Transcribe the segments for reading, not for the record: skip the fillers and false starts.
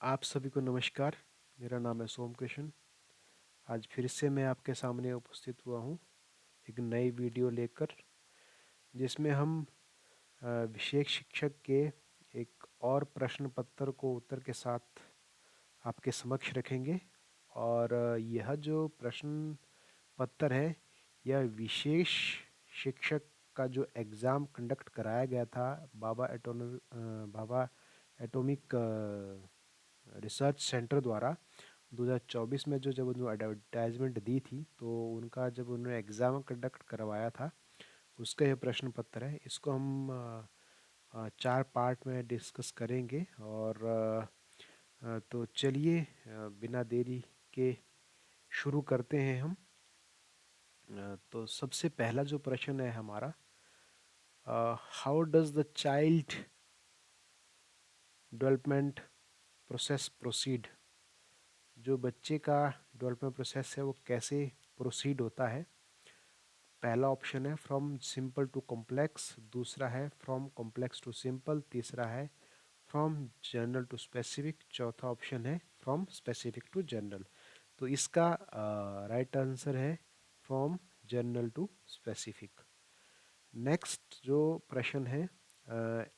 आप सभी को नमस्कार। मेरा नाम है सोम कृष्ण। आज फिर से मैं आपके सामने उपस्थित हुआ हूँ एक नई वीडियो लेकर, जिसमें हम विशेष शिक्षक के एक और प्रश्न पत्र को उत्तर के साथ आपके समक्ष रखेंगे। और यह जो प्रश्न पत्र है, यह विशेष शिक्षक का जो एग्ज़ाम कंडक्ट कराया गया था बाबा एटॉमिक रिसर्च सेंटर द्वारा 2024 में, जो जब उन्होंने एडवर्टाइजमेंट दी थी, तो उनका जब उन्होंने एग्ज़ाम कंडक्ट करवाया था, उसका यह प्रश्न पत्र है। इसको हम चार पार्ट में डिस्कस करेंगे। और तो चलिए, बिना देरी के शुरू करते हैं हम। तो सबसे पहला जो प्रश्न है हमारा, how does the child development process proceed. जो बच्चे का डेवलपमेंट प्रोसेस है वो कैसे प्रोसीड होता है। पहला ऑप्शन है फ्रॉम सिंपल टू कॉम्प्लेक्स, दूसरा है फ्रॉम कॉम्प्लेक्स टू सिंपल, तीसरा है फ्रॉम जनरल टू स्पेसिफिक, चौथा ऑप्शन है फ्रॉम स्पेसिफिक टू जनरल। तो इसका राइट आंसर है from general to specific. Next जो प्रश्न है,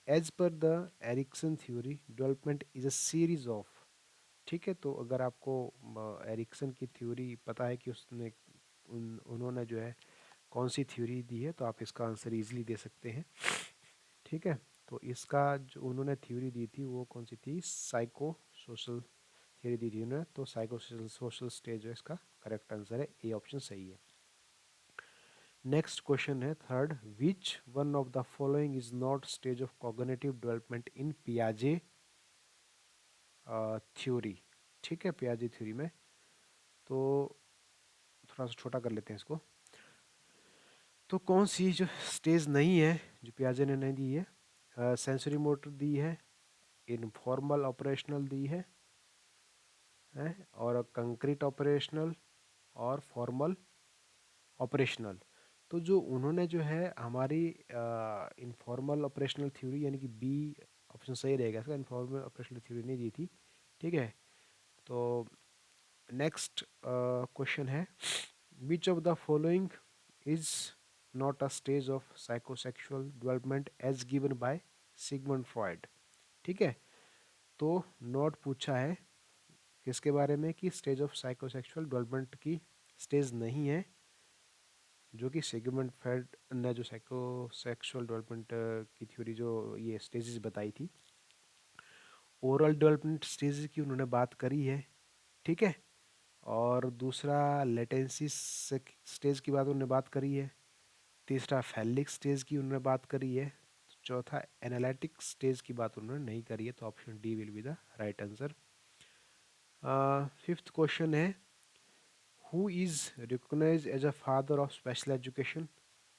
as per the Erikson theory development is a series of. ठीक है, तो अगर आपको एरिक्सन की थ्योरी पता है कि उसने उन्होंने जो है कौन सी थ्योरी दी है, तो आप इसका आंसर इजीली दे सकते हैं। ठीक है, तो इसका जो उन्होंने थ्योरी दी थी वो कौन सी थी, साइको सोशल थ्योरी दी थी उन्होंने। तो साइको सोशल स्टेज जो है इसका करेक्ट आंसर है, ए ऑप्शन सही है। नेक्स्ट क्वेश्चन है third, which one of the following is not stage of cognitive development in पियाजे थ्योरी। ठीक है, पियाजे थ्योरी में, तो थोड़ा सा छोटा कर लेते हैं इसको। तो कौन सी जो स्टेज नहीं है, जो पियाजे ने नहीं दी है, सेंसरी मोटर दी है, इनफॉर्मल ऑपरेशनल दी है और कंक्रीट ऑपरेशनल और फॉर्मल ऑपरेशनल। तो जो उन्होंने जो है हमारी इनफॉर्मल ऑपरेशनल थ्योरी, यानी कि बी ऑप्शन सही रहेगा इसका, इनफॉर्मल ऑपरेशनल थ्योरी नहीं दी थी। ठीक है, तो नेक्स्ट क्वेश्चन है, which of the following is not a stage of psychosexual development as given by Sigmund Freud. ठीक है, तो नोट पूछा है किसके बारे में कि स्टेज ऑफ साइकोसेक्सुअल डेवलपमेंट की स्टेज नहीं है, जो कि सिगमंड फ्रॉइड ने जो साइकोसेक्सुअल डेवलपमेंट की थ्योरी जो ये स्टेजेस बताई थी। ओरल डेवलपमेंट स्टेज की उन्होंने बात करी है। ठीक है, और दूसरा लेटेंसी स्टेज की बात उन्होंने बात करी है। तीसरा फैलिक स्टेज की उन्होंने बात करी है। चौथा एनालिटिक स्टेज की बात उन्होंने नहीं करी है, तो option D will be the right answer. Fifth question है, who is recognise as a father of special education.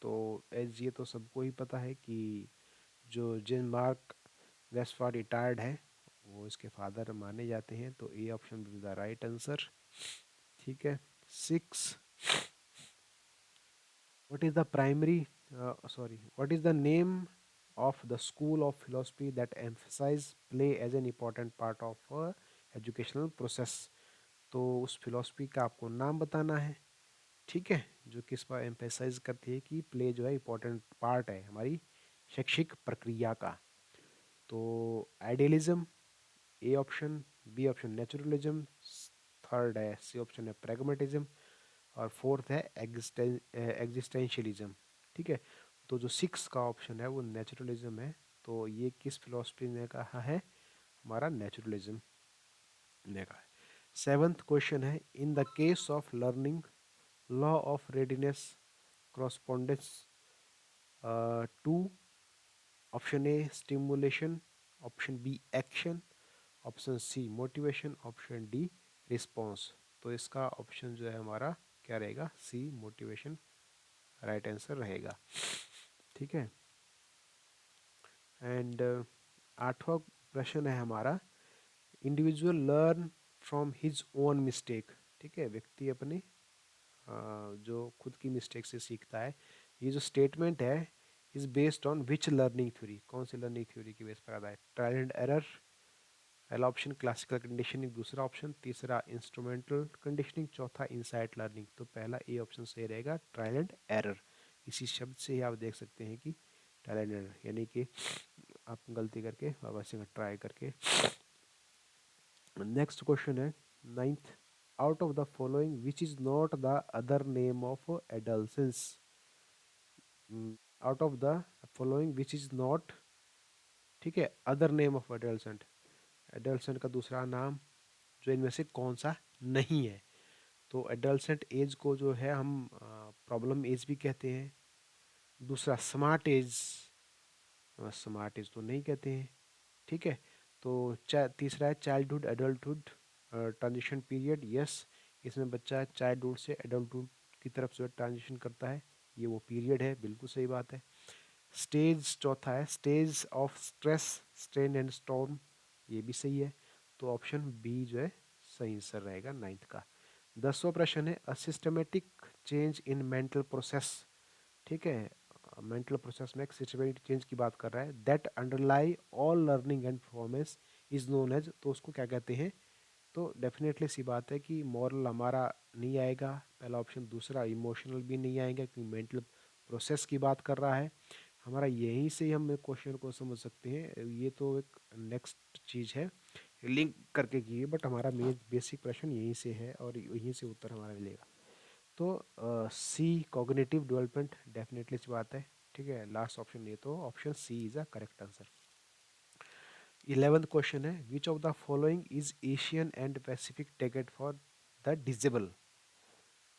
तो एज ये तो सबको ही पता है कि जो जेन मार्क वेस्टफॉर्ड रिटायर्ड है, वो इसके फादर माने जाते हैं, तो A option will be the right answer. ठीक है, six, what is the primary what is the name of the school of philosophy that emphasize play as an important part of educational process। तो उस philosophy का आपको नाम बताना है। ठीक है, जो किस पर एम्फेसाइज करती है कि प्ले जो है इंपॉर्टेंट पार्ट है हमारी शैक्षिक प्रक्रिया का। तो idealism A option, B option naturalism, third है सी ऑप्शन है प्रैग्मेटिज्म, और फोर्थ है एग्जिस्टेंशियलिज्म। ठीक है, तो जो सिक्स का ऑप्शन है वो नेचुरलिज्म है। तो ये किस फिलोसफी ने कहा है, हमारा नेचुरलिज्म ने कहा है। सेवंथ क्वेश्चन है, in the case of learning law of readiness corresponds to option A stimulation, option B action, option C motivation, option D response. तो इसका ऑप्शन जो है हमारा क्या रहेगा, सी मोटिवेशन राइट आंसर रहेगा। ठीक है, एंड आठवां प्रश्न है हमारा, individual learn from his own mistake. ठीक है, व्यक्ति अपने जो खुद की मिस्टेक से सीखता है। ये जो स्टेटमेंट है is based on which learning theory, कौन सी लर्निंग थ्योरी की बेस पर आता है, ट्रायल एंड एरर, पहला ऑप्शन क्लासिकल कंडीशनिंग, दूसरा ऑप्शन, तीसरा इंस्ट्रूमेंटल कंडीशनिंग, चौथा इनसाइट लर्निंग। तो पहला ए ऑप्शन सही रहेगा, ट्रायल एंड एरर। इसी शब्द से ही आप देख सकते हैं कि ट्रायल एंड एरर यानी कि आप गलती करके वापस से ट्राई करके। नेक्स्ट क्वेश्चन है ninth, out of the following which is not the other name of adolescence. Out of the following which is not, ठीक है, अदर नेम ऑफ एडल्सेंट, एडल्सेंट का दूसरा नाम जो इनमें से कौन सा नहीं है। तो एडल्सेंट एज को जो है हम प्रॉब्लम एज भी कहते हैं। दूसरा स्मार्ट एज, स्मार्ट एज तो नहीं कहते हैं, ठीक है। तो तीसरा है childhood adulthood transition period, yes, इसमें बच्चा चाइल्डहुड से एडल्टहुड की तरफ जो ट्रांजिशन करता है, ये वो पीरियड है, बिल्कुल सही बात है। स्टेज चौथा है stage of stress, strain and storm, ये भी सही है। तो ऑप्शन बी जो है सही आंसर रहेगा नाइन्थ का। 10वां प्रश्न है a systematic change in mental process, ठीक है, मेंटल प्रोसेस में एक सिस्टमेटिक चेंज की बात कर रहा है, that underlie all learning and performance is known as, तो उसको क्या कहते हैं। तो डेफिनेटली सी बात है कि मॉरल हमारा नहीं आएगा, पहला ऑप्शन। दूसरा इमोशनल भी नहीं आएगा क्योंकि मेंटल प्रोसेस की बात कर रहा है हमारा। यहीं से हम क्वेश्चन को समझ सकते हैं, ये तो एक नेक्स्ट चीज़ है लिंक करके की है, बट हमारा मेन बेसिक प्रश्न यहीं से है और यहीं से उत्तर हमारा मिलेगा। तो C cognitive development, definitely C बात है, ठीक है, लास्ट ऑप्शन, ये तो option C is a correct answer. 11th question है which of the following is Asian and Pacific ticket for the disabled,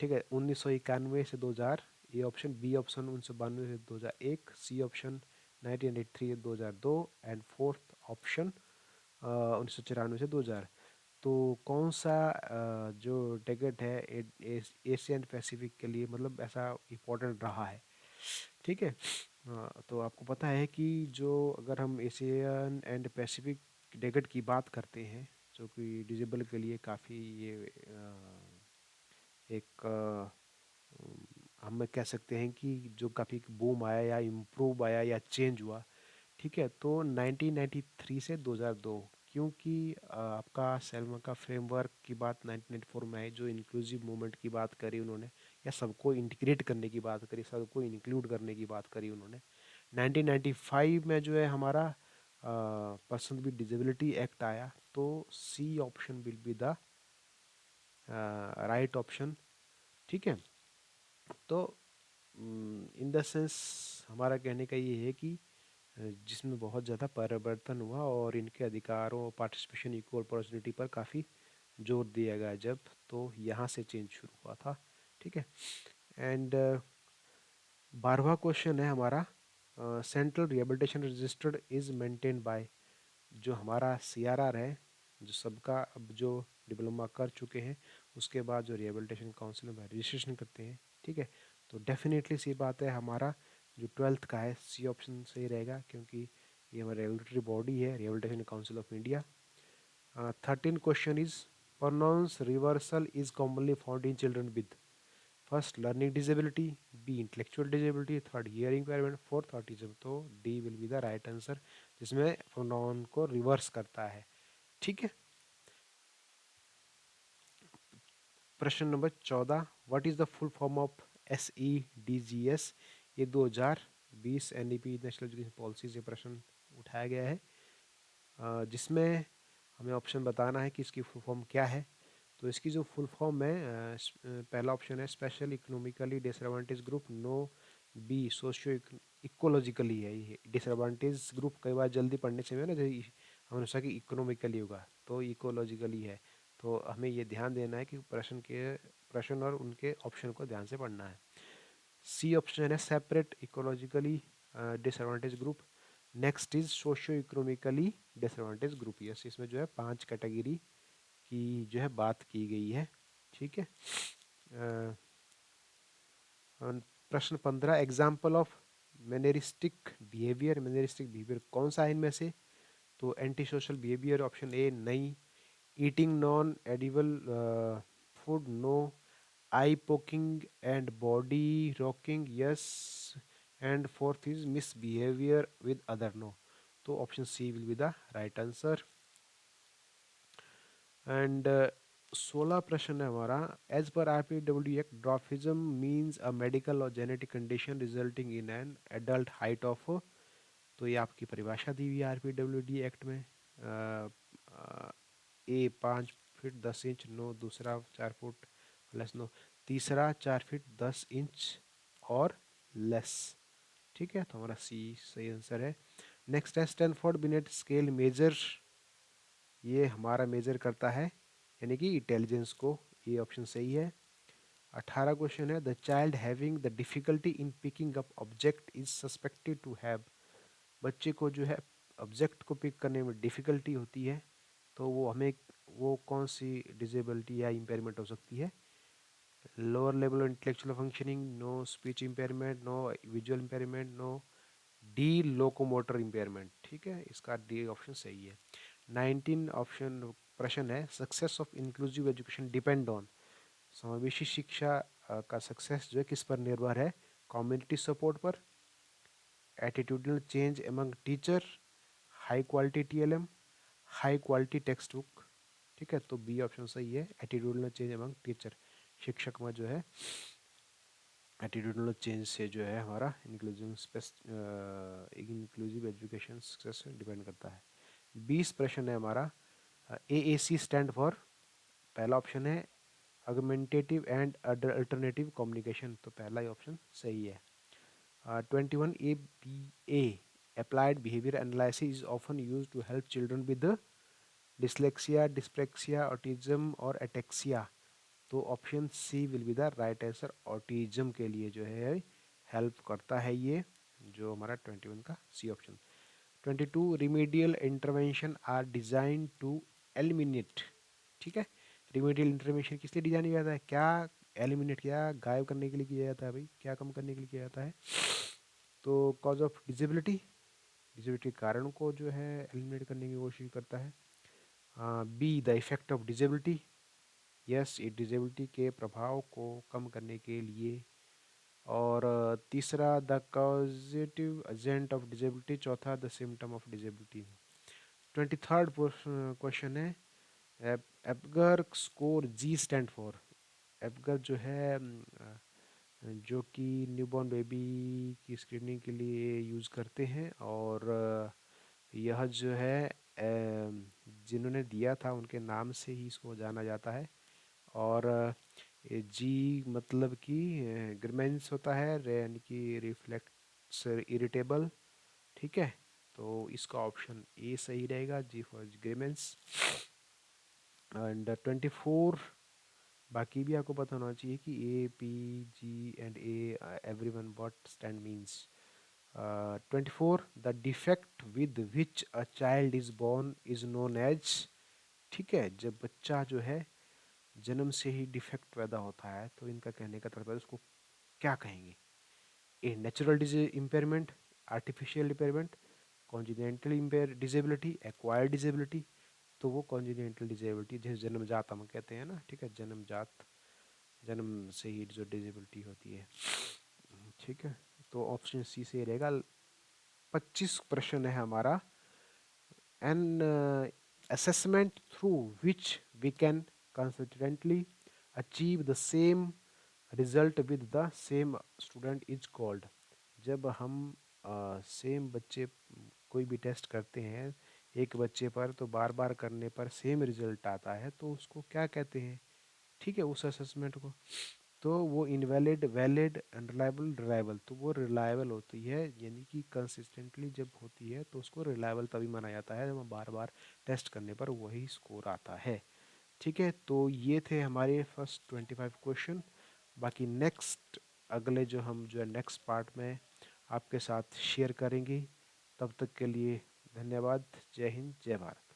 ठीक है, 1991 से 2000, ए ऑप्शन, बी ऑप्शन 1992 से 2001, सी ऑप्शन 1983 से 2002 एंड फोर्थ ऑप्शन 1994 से 2000। तो कौन सा जो टिकट है एशियन पैसिफिक के लिए मतलब ऐसा इम्पोर्टेंट रहा है, ठीक है। तो आपको पता है कि जो अगर हम एशियन एंड पैसिफिक टिकट की बात करते हैं जो कि डिजेबल के लिए काफ़ी ये एक हम कह सकते हैं कि जो काफ़ी बूम आया या इम्प्रूव आया या चेंज हुआ, ठीक है। तो 1993 से 2002, क्योंकि आपका सेल्मा का फ्रेमवर्क की बात 1994 में आई, जो इंक्लूसिव मूवमेंट की बात करी उन्होंने, या सबको इंटीग्रेट करने की बात करी, सबको इंक्लूड करने की बात करी उन्होंने। 1995 में जो है हमारा पर्सन विद डिजेबिलिटी एक्ट आया, तो C option will be the right option, ठीक है। तो इन द सेंस हमारा कहने का ये है कि जिसमें बहुत ज़्यादा परिवर्तन हुआ और इनके अधिकारों, पार्टिसिपेशन, इक्वल अपॉर्चुनिटी पर काफ़ी जोर दिया गया जब, तो यहाँ से चेंज शुरू हुआ था, ठीक है। एंड 12वां क्वेश्चन है हमारा central rehabilitation registered is maintain by, जो हमारा CRR है, जो सबका अब जो डिप्लोमा कर चुके हैं उसके बाद जो रिहेबिलिटेशन काउंसिल में रजिस्ट्रेशन करते हैं, ठीक है। तो डेफिनेटली सी बात है हमारा जो 12th का है, सी ऑप्शन सही रहेगा क्योंकि ये हमारा रेगुलेटरी बॉडी है, rehabilitation council of India. 13 question is pronounce reversal is commonly found in children with, first learning disability, B intellectual disability, third hearing impairment, fourth autism. तो D will be the right answer जिसमें pronoun को reverse करता है, ठीक है। प्रश्न number 14, what is the full form of SEDGS, ये 2020 NEP national education policy से प्रश्न उठाया गया है, जिसमें हमें ऑप्शन बताना है कि इसकी फुल फॉर्म क्या है। तो इसकी जो फुल फॉर्म है पहला ऑप्शन है special economically disadvantage group, no, B socio ecologically है, ये डिसएडवांटेज ग्रुप कई बार जल्दी पढ़ने से ना हमने सोचा कि इकोनॉमिकली होगा, तो इकोलॉजिकली है। तो हमें ये ध्यान देना है कि प्रश्न और उनके ऑप्शन को ध्यान से पढ़ना है। सी ऑप्शन है separate ecologically disadvantage group, next is socio economically disadvantage group, yes, इसमें जो है 5 कैटेगरी की जो है बात की गई है, ठीक है। अ, प्रश्न 15, example of manneristic behaviour, manneristic behaviour कौन सा है इनमें से। तो anti social behaviour option A नहीं, eating non edible food no, eye poking and body rocking yes, and fourth is misbehaviour with other no. तो option C will be the right answer. And 16 प्रश्न है हमारा। As per RPW act, dwarfism means a medical और genetic condition resulting in an adult height of, तो ये आपकी परिभाषा दी हुई है RPWD एक्ट में। ए 5 फीट 10 इंच नो, दूसरा 4 फुट प्लस नो, तीसरा 4 फीट 10 इंच और लेस। ठीक है, तो हमारा सी सही आंसर है। नेक्स्ट है स्टैनफोर्ड बिनेट स्केल मेजर, ये हमारा मेजर करता है यानी कि इंटेलिजेंस को, ये ऑप्शन सही है। 18 क्वेश्चन है the child having the difficulty in picking up object is suspected to have, बच्चे को जो है ऑब्जेक्ट को पिक करने में डिफिकल्टी होती है, तो वो हमें वो कौन सी डिजेबिलिटी या इम्पेयरमेंट हो सकती है? Lower level intellectual functioning, no speech impairment, no visual impairment, no D locomotor impairment. ठीक है, इसका डी ऑप्शन सही है। 19 ऑप्शन प्रश्न है success of inclusive education depend on, समावेशी शिक्षा का सक्सेस जो है किस पर निर्भर है? कम्युनिटी सपोर्ट पर, attitudinal change among teacher, high quality TLM, high quality text book. ठीक है, तो बी ऑप्शन सही है, एटीट्यूडल चेंज एमंग टीचर, शिक्षक में जो है एटीट्यूडल चेंज से जो है हमारा इंक्लूसिव एजुकेशन सक्सेस डिपेंड करता है। 20 प्रश्न है हमारा। AAC स्टैंड फॉर, पहला ऑप्शन है अगमेंटेटिव एंड अल्टरनेटिव कम्युनिकेशन, तो पहला ही ऑप्शन सही है। 21 ABA applied behaviour analysis is often use to help children with dyslexia, dyspraxia, autism और एटेक्सिया, तो option C will be the right answer, autism के लिए जो है हेल्प करता है ये, जो हमारा 21 का C option. 22 remedial intervention are design to eliminate, ठीक है, रिमीडियल इंटरवेंशन किस लिए डिजाइन किया जाता है? क्या एलिमिनेट, क्या गायब करने के लिए किया जाता है भाई, क्या कम करने के लिए किया जाता है? तो कॉज ऑफ डिजेबिलिटी, डिजेबिलिटी के कारण को जो है एलिमिनेट करने की कोशिश करता है। B the effect of disability, yes ये डिजेबिलिटी के प्रभाव को कम करने के लिए। और तीसरा the causative agent of disability, चौथा the symptom of disability. 23rd question है Apgar score G stand for, Apgar जो है जो कि न्यूबॉर्न बेबी की स्क्रीनिंग के लिए यूज़ करते हैं, और यह जो है जिन्होंने दिया था उनके नाम से ही इसको जाना जाता है। और जी मतलब कि ग्रीमेंस होता है यानी कि रिफ्लेक्स इरिटेबल। ठीक है, तो इसका ऑप्शन ए सही रहेगा, जी फॉर ग्रीमेंस। एंड 24, बाकी भी आपको पता होना चाहिए कि A, P, G and A every one what stand means. 24 the defect with which a child is born is known as, ठीक है, जब बच्चा जो है जन्म से ही डिफेक्ट पैदा होता है तो इनका कहने का तात्पर्य उसको क्या कहेंगे? A natural impairment, artificial impairment, congenital impair disability, acquired disability, तो वो कॉन्जिनेंटल डिजेबिलिटी जैसे जन्मजात हम कहते हैं ना, ठीक है, जन्मजात, जन्म से ही जो डिजेबिलिटी होती है। ठीक है, तो ऑप्शन सी से रहेगा। 25 प्रश्न है हमारा an assessment through which we can consistently achieve the same result with the same student is called, जब हम सेम बच्चे कोई भी टेस्ट करते हैं एक बच्चे पर तो बार बार करने पर सेम रिजल्ट आता है तो उसको क्या कहते हैं? ठीक है, उस असेसमेंट को, तो वो इनवैलिड, वैलिड, अनरिलायबल, रिलायबल, तो वो रिलायबल होती है, यानी कि कंसिस्टेंटली जब होती है तो उसको रिलायबल तभी माना जाता है जब बार बार टेस्ट करने पर वही स्कोर आता है। ठीक है, तो ये थे हमारे फर्स्ट 25 क्वेश्चन। बाकी नेक्स्ट अगले जो हम जो है नेक्स्ट पार्ट में आपके साथ शेयर करेंगे। तब तक के लिए धन्यवाद। जय हिंद, जय भारत।